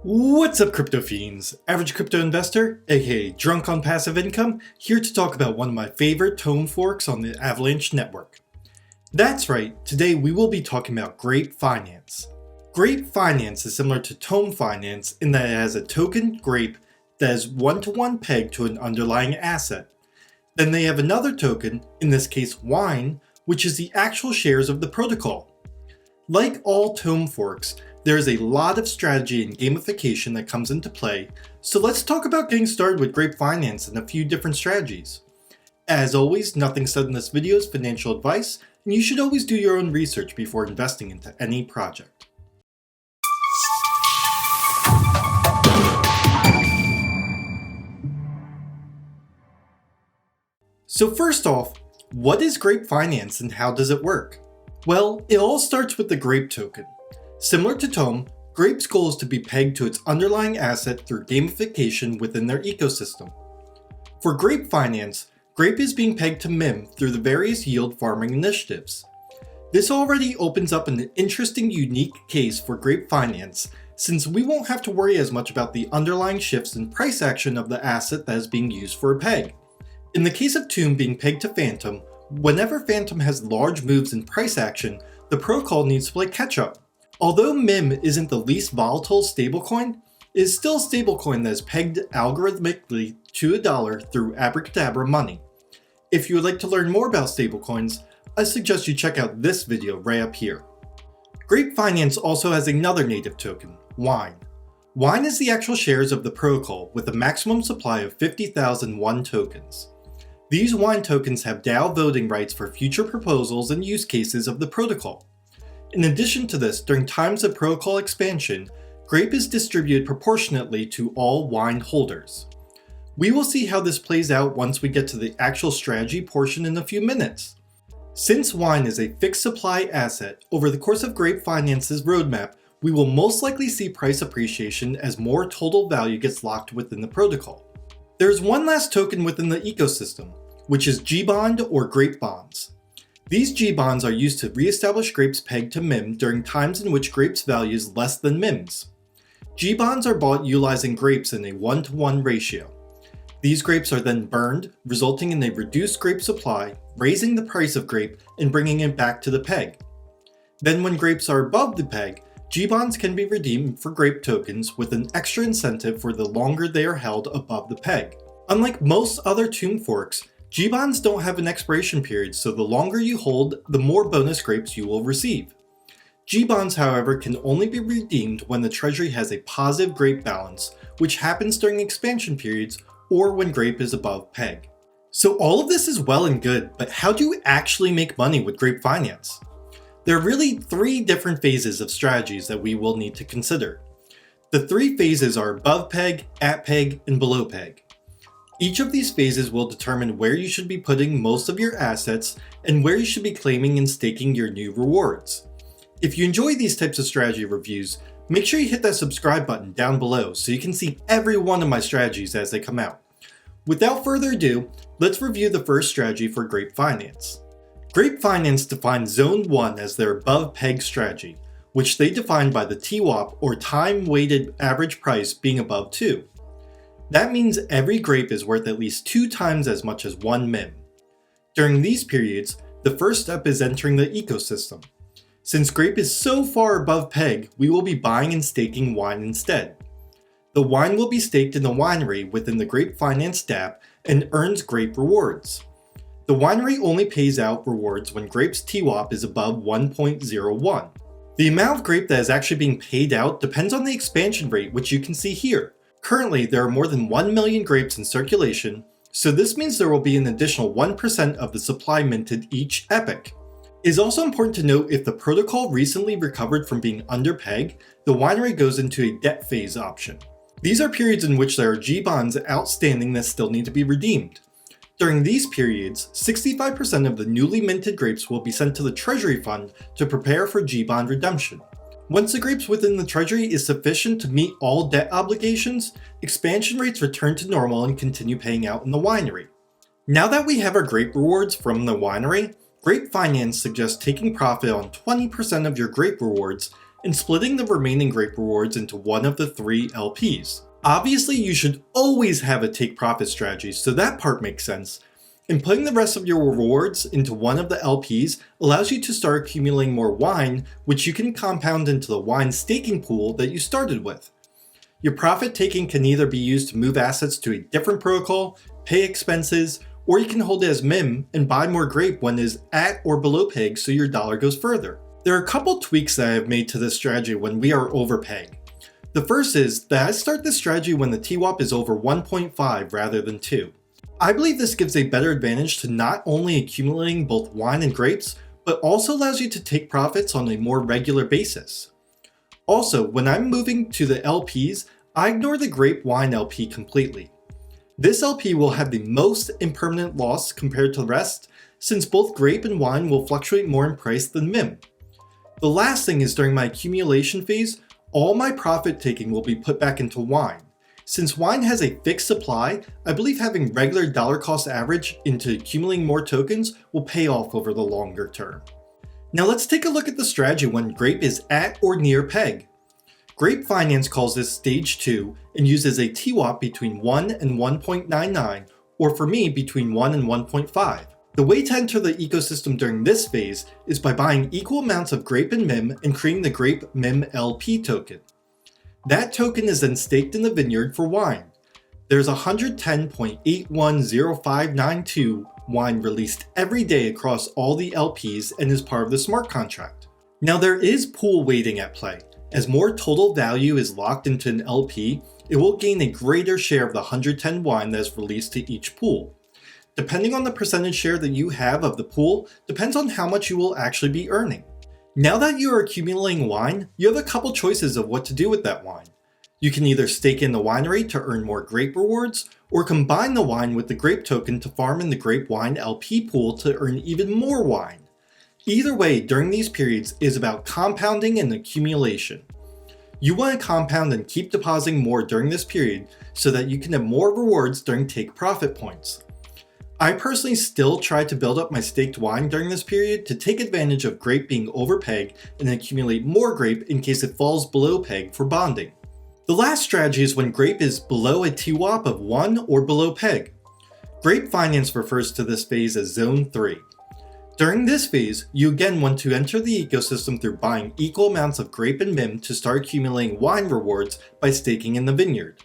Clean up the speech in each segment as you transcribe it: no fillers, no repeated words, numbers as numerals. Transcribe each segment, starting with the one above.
What's up, crypto fiends? Average crypto investor, aka drunk on passive income, here to talk about one of my favorite tone forks on the Avalanche network. That's right, today we will be talking about Grape Finance. Grape Finance is similar to Tome Finance in that it has a token, Grape, that is one-to-one pegged to an underlying asset. Then they have another token, in this case Wine, which is the actual shares of the protocol. Like all tone forks, there is a lot of strategy and gamification that comes into play, so let's talk about getting started with Grape Finance and a few different strategies. As always, nothing said in this video is financial advice, and you should always do your own research before investing into any project. So first off, what is Grape Finance and how does it work? Well, it all starts with the Grape token. Similar to Tome, Grape's goal is to be pegged to its underlying asset through gamification within their ecosystem. For Grape Finance, Grape is being pegged to MIM through the various yield farming initiatives. This already opens up an interesting, unique case for Grape Finance, since we won't have to worry as much about the underlying shifts in price action of the asset that is being used for a peg. In the case of Tomb being pegged to Phantom, whenever Phantom has large moves in price action, the protocol needs to play catch-up. Although MIM isn't the least volatile stablecoin, it is still a stablecoin that is pegged algorithmically to a dollar through Abracadabra money. If you would like to learn more about stablecoins, I suggest you check out this video right up here. Grape Finance also has another native token, Wine. Wine is the actual shares of the protocol with a maximum supply of 50,000 Wine tokens. These Wine tokens have DAO voting rights for future proposals and use cases of the protocol. In addition to this, during times of protocol expansion, Grape is distributed proportionately to all Wine holders. We will see how this plays out once we get to the actual strategy portion in a few minutes. Since Wine is a fixed supply asset, over the course of Grape Finance's roadmap, we will most likely see price appreciation as more total value gets locked within the protocol. There is one last token within the ecosystem, which is GBond or Grape Bonds. These GBonds are used to re-establish Grape's peg to MIM during times in which Grape's value is less than MIM's. GBonds are bought utilizing Grapes in a 1-to-1 ratio. These Grapes are then burned, resulting in a reduced Grape supply, raising the price of Grape and bringing it back to the peg. Then when Grapes are above the peg, GBonds can be redeemed for Grape tokens with an extra incentive for the longer they are held above the peg. Unlike most other Tomb forks, GBonds don't have an expiration period, so the longer you hold, the more bonus Grapes you will receive. GBonds, however, can only be redeemed when the treasury has a positive Grape balance, which happens during expansion periods or when Grape is above peg. So all of this is well and good, but how do you actually make money with Grape Finance? There are really three different phases of strategies that we will need to consider. The three phases are above peg, at peg, and below peg. Each of these phases will determine where you should be putting most of your assets and where you should be claiming and staking your new rewards. If you enjoy these types of strategy reviews, make sure you hit that subscribe button down below so you can see every one of my strategies as they come out. Without further ado, let's review the first strategy for Grape Finance. Grape Finance defines Zone 1 as their above peg strategy, which they define by the TWAP or time-weighted average price being above 2. That means every Grape is worth at least 2 times as much as 1 MIM. During these periods, the first step is entering the ecosystem. Since Grape is so far above peg, we will be buying and staking Wine instead. The Wine will be staked in the winery within the Grape Finance dApp and earns Grape rewards. The winery only pays out rewards when Grape's TWAP is above 1.01. The amount of Grape that is actually being paid out depends on the expansion rate, which you can see here. Currently, there are more than 1 million Grapes in circulation, so this means there will be an additional 1% of the supply minted each epoch. It is also important to note if the protocol recently recovered from being under peg, the winery goes into a debt phase option. These are periods in which there are GBonds outstanding that still need to be redeemed. During these periods, 65% of the newly minted Grapes will be sent to the Treasury Fund to prepare for GBond redemption. Once the Grapes within the Treasury is sufficient to meet all debt obligations, expansion rates return to normal and continue paying out in the winery. Now that we have our Grape rewards from the winery, Grape Finance suggests taking profit on 20% of your Grape rewards and splitting the remaining grape rewards into one of the 3 LPs. Obviously, you should always have a take profit strategy, so that part makes sense. And putting the rest of your rewards into one of the LPs allows you to start accumulating more wine, which you can compound into the wine staking pool that you started with. Your profit taking can either be used to move assets to a different protocol, pay expenses, or you can hold it as MIM and buy more grape when it is at or below peg so your dollar goes further. There are a couple tweaks that I have made to this strategy when we are over peg. The first is that I start this strategy when the TWAP is over 1.5 rather than 2. I believe this gives a better advantage to not only accumulating both wine and grapes, but also allows you to take profits on a more regular basis. Also, when I'm moving to the LPs, I ignore the grape wine LP completely. This LP will have the most impermanent loss compared to the rest, since both grape and wine will fluctuate more in price than MIM. The last thing is during my accumulation phase, all my profit taking will be put back into wine. Since wine has a fixed supply, I believe having regular dollar cost average into accumulating more tokens will pay off over the longer term. Now let's take a look at the strategy when grape is at or near peg. Grape Finance calls this stage 2 and uses a TWAP between 1 and 1.99, or for me between 1 and 1.5. The way to enter the ecosystem during this phase is by buying equal amounts of grape and MIM and creating the grape MIM LP token. That token is then staked in the vineyard for wine. There's 110.810592 wine released every day across all the LPs and is part of the smart contract. Now there is pool weighting at play. As more total value is locked into an LP, it will gain a greater share of the 110 wine that is released to each pool. Depending on the percentage share that you have of the pool, depends on how much you will actually be earning. Now that you are accumulating wine, you have a couple choices of what to do with that wine. You can either stake in the winery to earn more grape rewards, or combine the wine with the grape token to farm in the grape wine LP pool to earn even more wine. Either way, during these periods is about compounding and accumulation. You want to compound and keep depositing more during this period so that you can have more rewards during take profit points. I personally still try to build up my staked wine during this period to take advantage of grape being over peg and accumulate more grape in case it falls below peg for bonding. The last strategy is when grape is below a TWAP of 1 or below peg. Grape Finance refers to this phase as Zone 3. During this phase, you again want to enter the ecosystem through buying equal amounts of grape and MIM to start accumulating wine rewards by staking in the vineyard.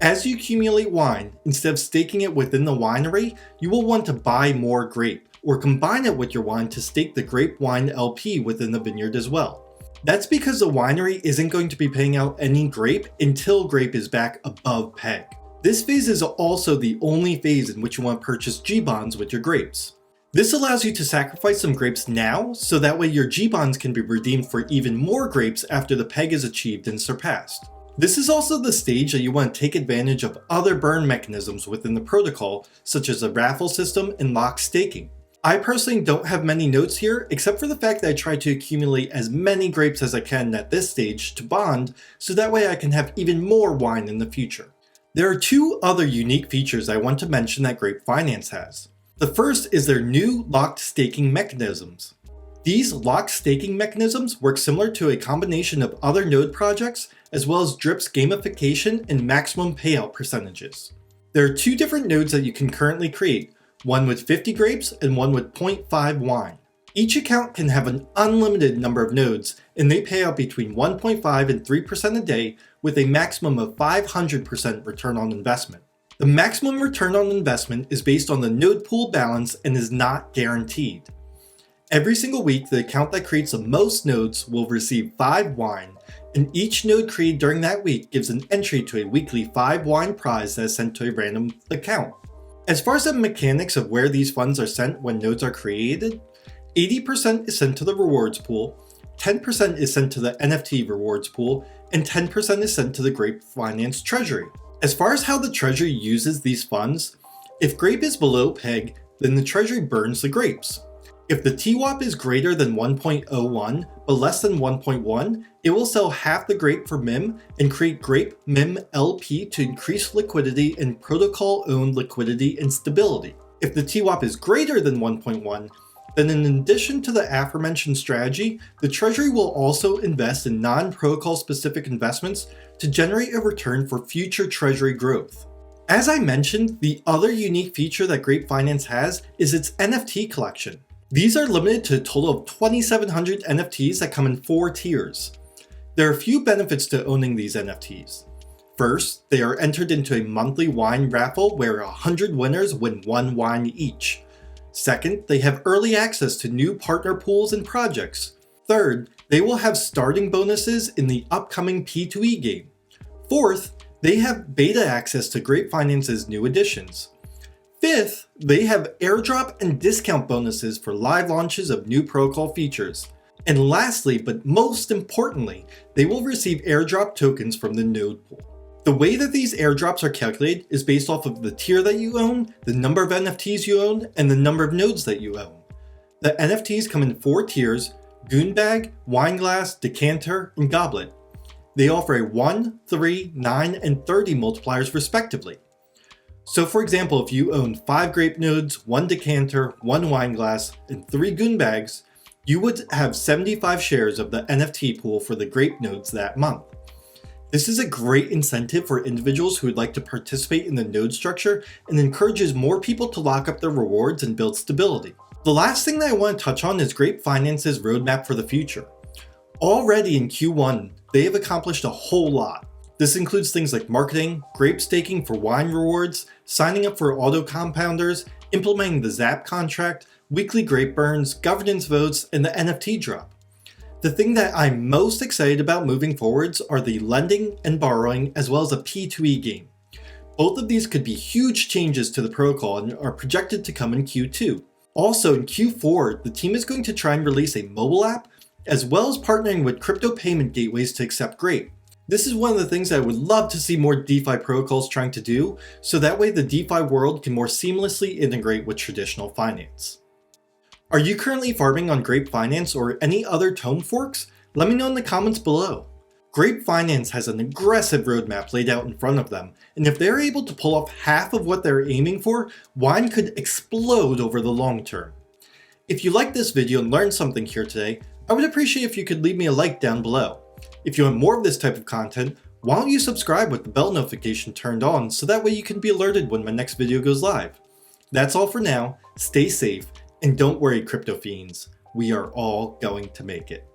As you accumulate wine, instead of staking it within the winery, you will want to buy more grape, or combine it with your wine to stake the grape wine LP within the vineyard as well. That's because the winery isn't going to be paying out any grape until grape is back above peg. This phase is also the only phase in which you want to purchase GBonds with your grapes. This allows you to sacrifice some grapes now, so that way your GBonds can be redeemed for even more grapes after the peg is achieved and surpassed. This is also the stage that you want to take advantage of other burn mechanisms within the protocol, such as the raffle system and lock staking. I personally don't have many notes here, except for the fact that I try to accumulate as many grapes as I can at this stage to bond, so that way I can have even more wine in the future. There are 2 other unique features I want to mention that Grape Finance has. The first is their new locked staking mechanisms. These locked staking mechanisms work similar to a combination of other node projects, as well as Drip's gamification and maximum payout percentages. There are 2 different nodes that you can currently create, one with 50 grapes and one with 0.5 wine. Each account can have an unlimited number of nodes, and they pay out between 1.5 and 3% a day with a maximum of 500% return on investment. The maximum return on investment is based on the node pool balance and is not guaranteed. Every single week, the account that creates the most nodes will receive 5 wine, and each node created during that week gives an entry to a weekly 5 wine prize that is sent to a random account. As far as the mechanics of where these funds are sent when nodes are created, 80% is sent to the rewards pool, 10% is sent to the NFT rewards pool, and 10% is sent to the Grape Finance treasury. As far as how the treasury uses these funds, if grape is below peg, then the treasury burns the grapes. If the TWAP is greater than 1.01 but less than 1.1, it will sell half the grape for MIM and create Grape MIM LP to increase liquidity and protocol-owned liquidity and stability. If the TWAP is greater than 1.1, then in addition to the aforementioned strategy, the Treasury will also invest in non-protocol specific investments to generate a return for future Treasury growth. As I mentioned, the other unique feature that Grape Finance has is its NFT collection. These are limited to a total of 2,700 NFTs that come in 4 tiers. There are a few benefits to owning these NFTs. First, they are entered into a monthly wine raffle where 100 winners win 1 wine each. Second, they have early access to new partner pools and projects. Third, they will have starting bonuses in the upcoming P2E game. Fourth, they have beta access to Grape Finance's new additions. Fifth, they have airdrop and discount bonuses for live launches of new protocol features. And lastly, but most importantly, they will receive airdrop tokens from the node pool. The way that these airdrops are calculated is based off of the tier that you own, the number of NFTs you own, and the number of nodes that you own. The NFTs come in 4 tiers: Goonbag, Wineglass, Decanter, and Goblet. They offer a 1, 3, 9, and 30 multipliers respectively. So for example, if you own 5 grape nodes, 1 decanter, 1 wineglass, and 3 goonbags, you would have 75 shares of the NFT pool for the grape nodes that month. This is a great incentive for individuals who would like to participate in the node structure and encourages more people to lock up their rewards and build stability. The last thing that I want to touch on is Grape Finance's roadmap for the future. Already in Q1, they have accomplished a whole lot. This includes things like marketing, grape staking for wine rewards, signing up for auto compounders, implementing the ZAP contract, weekly grape burns, governance votes, and the NFT drop. The thing that I'm most excited about moving forwards are the lending and borrowing as well as a P2E game. Both of these could be huge changes to the protocol and are projected to come in Q2. Also in Q4, the team is going to try and release a mobile app as well as partnering with crypto payment gateways to accept Grape. This is one of the things I would love to see more DeFi protocols trying to do, so that way the DeFi world can more seamlessly integrate with traditional finance. Are you currently farming on Grape Finance or any other Tome forks? Let me know in the comments below. Grape Finance has an aggressive roadmap laid out in front of them, and if they're able to pull off half of what they're aiming for, wine could explode over the long term. If you liked this video and learned something here today, I would appreciate if you could leave me a like down below. If you want more of this type of content, why don't you subscribe with the bell notification turned on so that way you can be alerted when my next video goes live. That's all for now, stay safe, and don't worry crypto fiends, we are all going to make it.